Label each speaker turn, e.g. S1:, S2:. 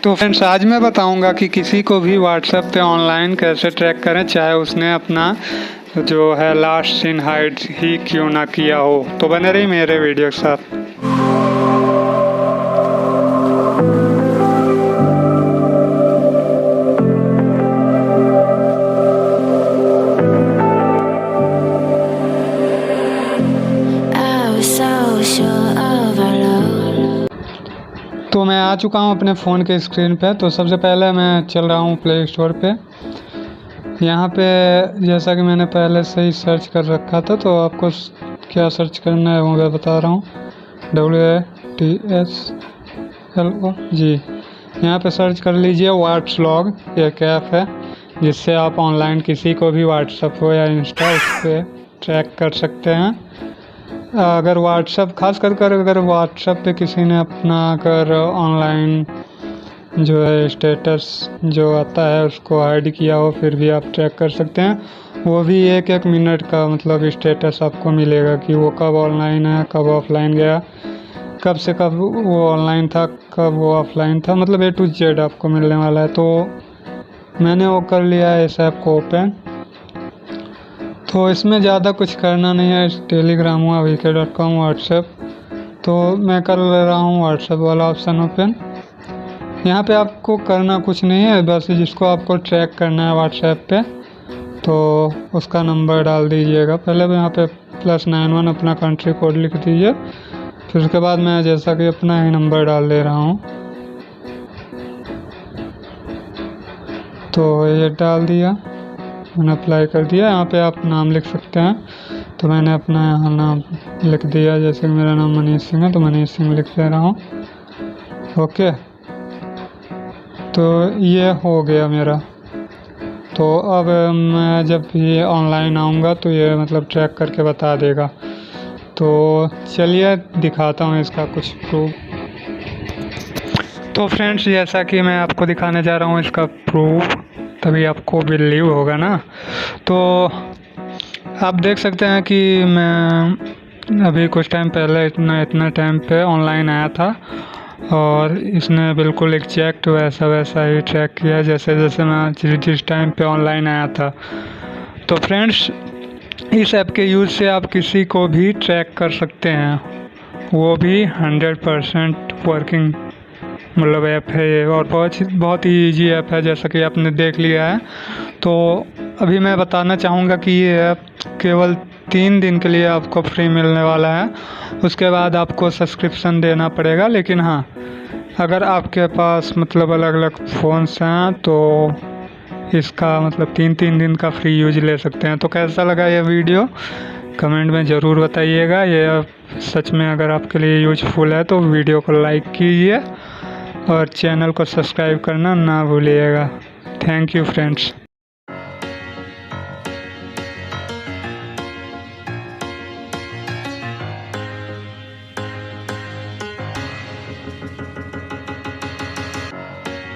S1: तो फ्रेंड्स आज मैं बताऊंगा कि किसी को भी व्हाट्सएप पे ऑनलाइन कैसे ट्रैक करें, चाहे उसने अपना जो है लास्ट सीन हाइड ही क्यों ना किया हो। तो बने रही मेरे वीडियो के साथ। तो मैं आ चुका हूँ अपने फ़ोन के स्क्रीन पे। तो सबसे पहले मैं चल रहा हूँ प्ले स्टोर पे। यहाँ पे जैसा कि मैंने पहले से ही सर्च कर रखा था, तो आपको क्या सर्च करना है वो मैं बता रहा हूँ। WATSLOG। यहाँ पे सर्च कर लीजिए WhatsLog। एक ऐप है जिससे आप ऑनलाइन किसी को भी व्हाट्सएप हो या इंस्टा उस पर ट्रैक कर सकते हैं। अगर व्हाट्सएप खासकर अगर व्हाट्सएप पे किसी ने अपना अगर ऑनलाइन जो है स्टेटस जो आता है उसको हाइड किया हो, फिर भी आप ट्रैक कर सकते हैं। वो भी एक मिनट का मतलब स्टेटस आपको मिलेगा कि वो कब ऑनलाइन है, कब ऑफलाइन गया, कब से कब वो ऑनलाइन था, कब वो ऑफलाइन था, मतलब A to Z आपको मिलने वाला है। तो मैंने वो कर लिया है इस ऐप को ओपन। तो इसमें ज़्यादा कुछ करना नहीं है। टेलीग्राम हुआ, VK.com, व्हाट्सएप। तो मैं कर ले रहा हूँ व्हाट्सएप वाला ऑप्शन ओपन। यहाँ पे आपको करना कुछ नहीं है, बस जिसको आपको ट्रैक करना है व्हाट्सएप पे तो उसका नंबर डाल दीजिएगा। पहले भी यहाँ पे +91 अपना कंट्री कोड लिख दीजिए। फिर उसके बाद मैं जैसा कि अपना ही नंबर डाल दे रहा हूँ, तो ये डाल दिया मैंने, अप्लाई कर दिया। यहाँ पे आप नाम लिख सकते हैं, तो मैंने अपना यहाँ नाम लिख दिया। जैसे कि मेरा नाम मनीष सिंह है तो मनीष सिंह लिख दे रहा हूँ। ओके, तो ये हो गया मेरा। तो अब मैं जब ये ऑनलाइन आऊँगा तो ये मतलब ट्रैक करके बता देगा। तो चलिए दिखाता हूँ इसका कुछ प्रूफ। तो फ्रेंड्स जैसा कि मैं आपको दिखाने जा रहा हूँ इसका प्रूफ, तभी आपको बिलीव होगा ना। तो आप देख सकते हैं कि मैं अभी कुछ टाइम पहले इतना टाइम पे ऑनलाइन आया था और इसने बिल्कुल एग्जैक्ट वैसा ही ट्रैक किया जैसे मैं जिस टाइम पे ऑनलाइन आया था। तो फ्रेंड्स इस ऐप के यूज़ से आप किसी को भी ट्रैक कर सकते हैं, वो भी 100% वर्किंग मतलब ऐप है ये, और बहुत ही ईजी ऐप है जैसा कि आपने देख लिया है। तो अभी मैं बताना चाहूँगा कि ये ऐप केवल 3 दिन के लिए आपको फ्री मिलने वाला है। उसके बाद आपको सब्सक्रिप्शन देना पड़ेगा। लेकिन हाँ, अगर आपके पास मतलब अलग अलग फ़ोन्स हैं तो इसका मतलब 3 दिन का फ्री यूज ले सकते हैं। तो कैसा लगा ये वीडियो कमेंट में ज़रूर बताइएगा। ये सच में अगर आपके लिए यूजफुल है तो वीडियो को लाइक कीजिए और चैनल को सब्सक्राइब करना ना भूलिएगा। Thank you friends.